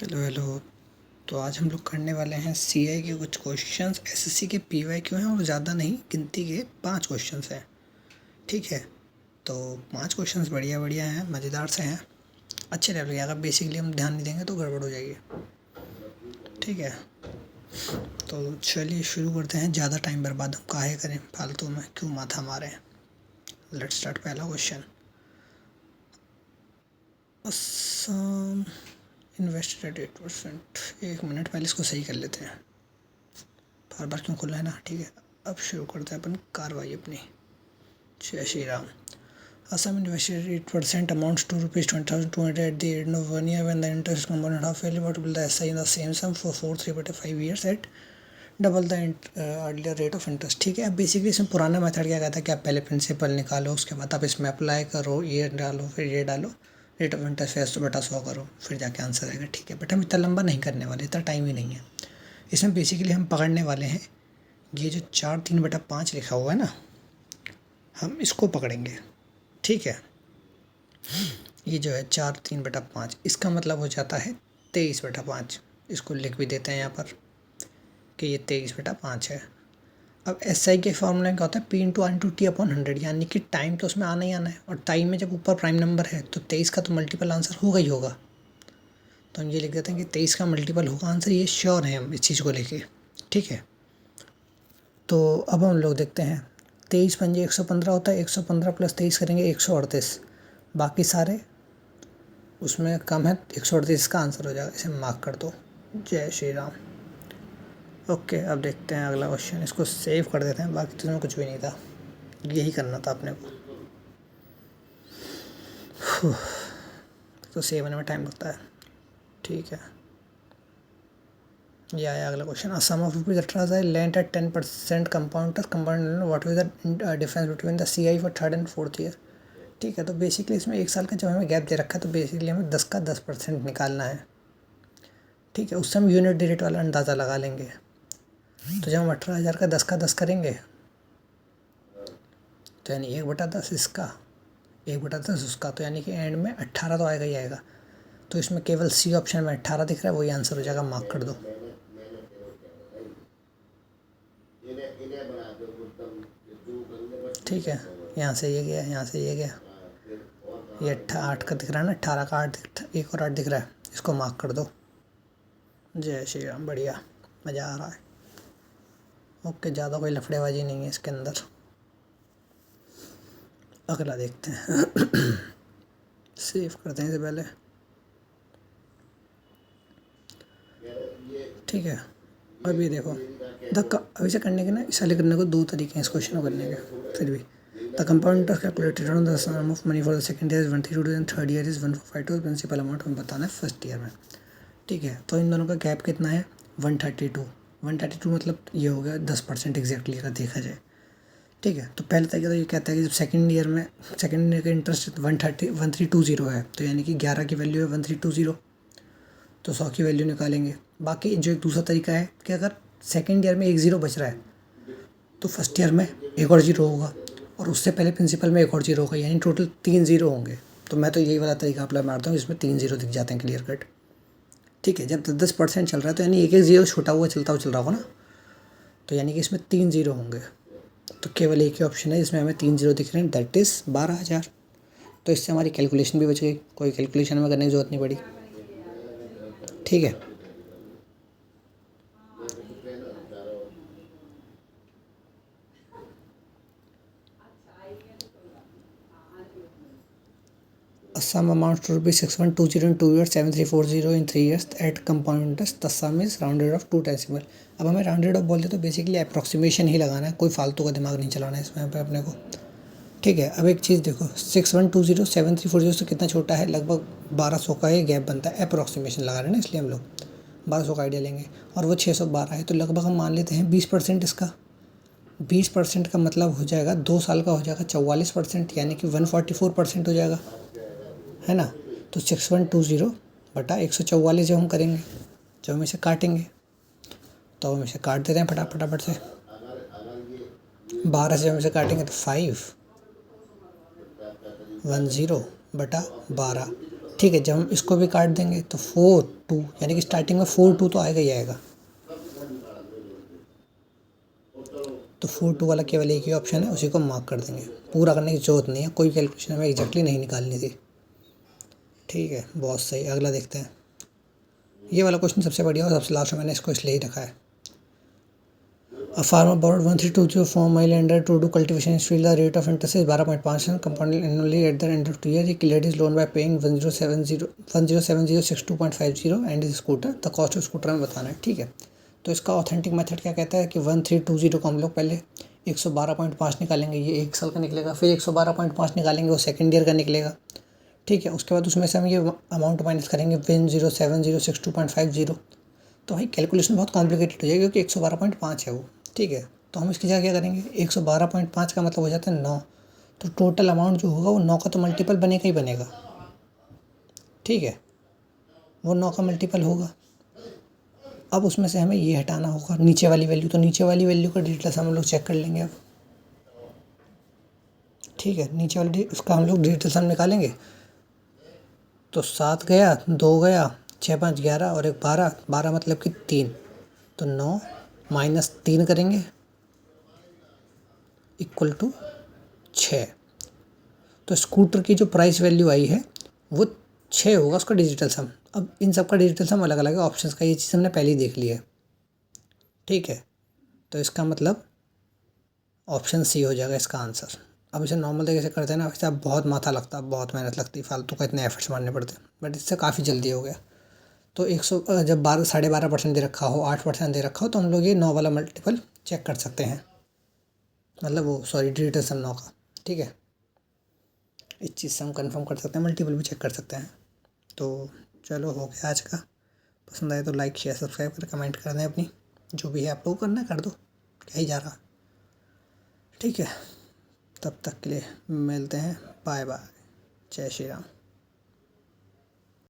Hello hello. तो आज हम लोग करने वाले हैं सीआई के कुछ क्वेश्चंस। एसएससी के पीवाईक्यू हैं और ज़्यादा नहीं, गिनती के 5 क्वेश्चंस हैं। ठीक है, तो 5 क्वेश्चंस बढ़िया बढ़िया हैं, मज़ेदार से हैं, अच्छे लेवल के। अगर बेसिकली हम ध्यान नहीं देंगे तो गड़बड़ हो जाएगी। ठीक है, तो चलिए शुरू करते हैं। ज़्यादा टाइम बर्बाद हम काहे करें, फालतू में क्यों माथा मारें। Let's start. पहला क्वेश्चन, असम इन्वेस्टेड 8%। 1 मिनट पहले इसको सही कर लेते हैं, बार बार क्यों खुला है ना। ठीक है, अब शुरू करते हैं अपन कार्रवाई अपनी। जय Shri Ram. Assam invested 8% amounts to rupees 20,200 at the end of 1 year when the interest component half yearly. What will the SI in the same sum for 3/5 years at double the earlier rate of interest. ठीक है, अब basically इसमें पुराना method क्या कहता है कि आप पहले प्रिंसिपल निकालो, उसके बाद आप इसमें अप्लाई करो, ये डालो, फिर ये डालो, रेट ऑफ इंटरेस्ट फैस तो बटा 100 करो, फिर जाके आंसर आएगा। ठीक है, बट हम इतना लंबा नहीं करने वाले, इतना टाइम ही नहीं है। इसमें बेसिकली हम पकड़ने वाले हैं ये जो 4/3/5 लिखा हुआ है ना, हम इसको पकड़ेंगे। ठीक है, ये जो है 4/3/5, इसका मतलब हो जाता है 23/5। इसको लिख भी देते हैं यहाँ पर कि ये 23/5 है। अब एसआई के फॉर्मूला क्या होता है, P/R/T/100, यानी कि टाइम तो उसमें आना ही आना है, और टाइम में जब ऊपर प्राइम नंबर है तो 23 का तो मल्टीपल आंसर होगा ही होगा। तो हम ये लिख देते हैं कि 23 का मल्टीपल होगा आंसर, ये श्योर है हम इस चीज़ को लेके। ठीक है, तो अब हम लोग देखते हैं। 23 पंजे 115 होता है, 115 + 23 करेंगे 138, बाकी सारे उसमें कम है, 138 का आंसर हो जाएगा। इसे मार्क कर दो। जय श्री राम। ओके, अब देखते हैं अगला क्वेश्चन। इसको सेव कर देते हैं, बाकी तो इसमें कुछ भी नहीं था, यही करना था अपने को। तो सेव होने में टाइम लगता है। ठीक है, ये आया अगला question. A sum of rupees lent at 10% compound what is the difference between the CI for 3rd and 4th year. ठीक है, तो बेसिकली इसमें 1 साल का जब हमें गैप दे रखा है तो बेसिकली हमें 10 का 10% निकालना है। ठीक है, उससे हम यूनिट रेट वाला अंदाज़ा लगा लेंगे। तो जब हम 18,000 का 10 का 10 करेंगे तो यानी 1/10 इसका, 1/10 उसका, तो यानी कि एंड में 18 तो आएगा ही आएगा। तो इसमें केवल सी ऑप्शन में 18 दिख रहा है, वही आंसर हो जाएगा। मार्क कर दो। ठीक है, यहाँ से ये गया, यहाँ से ये गया, ये 8 का दिख रहा है ना, 18 का 8 1 और 8 दिख रहा है, इसको मार्क कर दो। जय श्री राम, बढ़िया, मज़ा आ रहा है। ओके, ज़्यादा कोई लफड़ेबाजी नहीं है इसके अंदर। अगला देखते हैं। सेव करते हैं इससे पहले। ठीक है, अभी देखो अभी से करने के ना, इस वाले करने को 2 तरीके हैं इस क्वेश्चन को करने के। फिर भी the compound interest calculated on the sum of money for the second year is 132 and third year is 1452। Principal amount हमें बताना है फर्स्ट ईयर में। ठीक है, तो इन दोनों का गैप कितना है, 132 मतलब ये हो गया 10% एग्जैक्टली अगर देखा जाए। ठीक है, तो पहले तरीका तो ये कहता है कि जब सेकंड ईयर का इंटरेस्ट 1320 है, तो यानी कि 11 की वैल्यू है 1320, तो 100 की वैल्यू निकालेंगे। बाकी जो एक दूसरा तरीका है कि अगर सेकंड ईयर में 1 0 बच रहा है तो फर्स्ट ईयर में एक और 0 होगा, और उससे पहले प्रिंसिपल में एक और 0 होगा, यानी टोटल 3 0 होंगे। तो मैं तो यही वाला तरीका अप्लाई मारता हूँ, इसमें 3 0 दिख जाते हैं क्लियर कट। ठीक है, जब 10% चल रहा है तो यानी एक 0 छोटा हुआ चल रहा होगा ना, तो यानी कि इसमें 3 0 होंगे। तो केवल एक ही ऑप्शन है जिसमें हमें 3 0 दिख रहे हैं, दैट इज़ 12,000। तो इससे हमारी कैलकुलेशन भी बच गई, कोई कैलकुलेशन हमें करने की ज़रूरत नहीं पड़ी। ठीक है, sum amounts to rupees 6120 in 2 years, 7340 in 3 years at compound interest. The sum is rounded off 2 decimal। अब हमें राउंडेड ऑफ बोलते तो बेसिकली अप्रॉक्सीमेशन ही लगाना है, कोई फालतू का दिमाग नहीं चलाना है इसमें पे अपने को। ठीक है, अब एक चीज़ देखो, 6120 7340 से कितना छोटा है, लगभग 1200 का ये गैप बनता है। अप्रॉक्सीमेशन लगा रहे हैं ना, इसलिए हम लोग 1200 का आइडिया लेंगे, और वो 612 है, तो लगभग हम मान लेते हैं 20% इसका। 20% का मतलब हो जाएगा 2 साल का हो जाएगा 44%, यानी कि 144% हो जाएगा, है ना। तो 6120 बटा 144 जब हम करेंगे, जब हम इसे काटेंगे, तो हम इसे काट देते हैं फटाफट से। 12 से जब हम इसे काटेंगे तो 510 बटा 12। ठीक है। जब हम इसको भी काट देंगे तो 4 2, यानी कि स्टार्टिंग में 4 2 तो आएगा ही आएगा। तो 4 2 वाला केवल एक ही ऑप्शन है, उसी को मार्क कर देंगे। पूरा करने की जरूरत नहीं है, कोई कैलकुलेशन हमें एग्जैक्टली नहीं निकालनी थी। ठीक है, बहुत सही। अगला देखते हैं। ये वाला क्वेश्चन सबसे बढ़िया और सबसे लास्ट में मैंने इसको इसलिए ही रखा है। A farmer borrowed 1320 from my lender to do cultivation in his field. The rate of interest is 12.5% compounded annually. At the end of 2 years, he cleared his loan by paying 1070 and his scooter. The cost of scooter हमें बताना है। ठीक है, तो इसका authentic method क्या कहता है कि 1320 को हम लोग पहले 112.5 निकालेंगे, ये 1 साल का निकलेगा। फिर 112.5 निकालेंगे, वो सेकेंड ईयर का निकलेगा। ठीक है, उसके बाद उसमें से हम ये अमाउंट माइनस करेंगे 107062.50। तो भाई कैलकुलेशन बहुत कॉम्प्लिकेटेड हो जाएगी, क्योंकि 112.5 है वो। ठीक है, तो हम इसकी जगह क्या करेंगे, 112.5 का मतलब हो जाता है 9। तो टोटल अमाउंट जो होगा वो 9 का तो मल्टीपल बनेगा ही बनेगा। ठीक है, वो 9 का मल्टीपल होगा। अब उसमें से हमें ये हटाना होगा नीचे वाली वैल्यू, तो नीचे वाली वैल्यू का डिटेल्स हम लोग चेक कर लेंगे अब। ठीक है, नीचे वाली उसका हम लोग डिटेल्स हम निकालेंगे। तो 7 गया, 2 गया, 6 5 11 और एक 12, 12 मतलब कि 3। तो 9 माइनस 3 करेंगे इक्वल टू 6। तो स्कूटर की जो प्राइस वैल्यू आई है वो 6 होगा उसका डिजिटल सम। अब इन सब का डिजिटल सम अलग अलग है ऑप्शंस का, ये चीज़ हमने पहले ही देख ली है। ठीक है, तो इसका मतलब ऑप्शन सी हो जाएगा इसका आंसर। अब इसे नॉर्मल तरीके से करते हैं ना, वैसे अब बहुत माथा लगता है, बहुत मेहनत लगती है, फालतू का इतने एफर्ट्स मारने पड़ते हैं, बट इससे काफ़ी जल्दी हो गया। तो 100 जब 12.5% दे रखा हो, 8% दे रखा हो, तो हम लोग ये 9 वाला मल्टीपल चेक कर सकते हैं, मतलब वो सॉरी डिजिटल सम 9 का। ठीक है, इस चीज़ से हम कंफर्म कर सकते हैं, मल्टीपल भी चेक कर सकते हैं। तो चलो, हो गया आज का। पसंद आए तो लाइक शेयर सब्सक्राइब कर कमेंट कर दें अपनी, जो भी है आप लोग करना कर दो, क्या ही जा रहा। ठीक है, तब तक के लिए मिलते हैं, बाय बाय, जय श्री राम।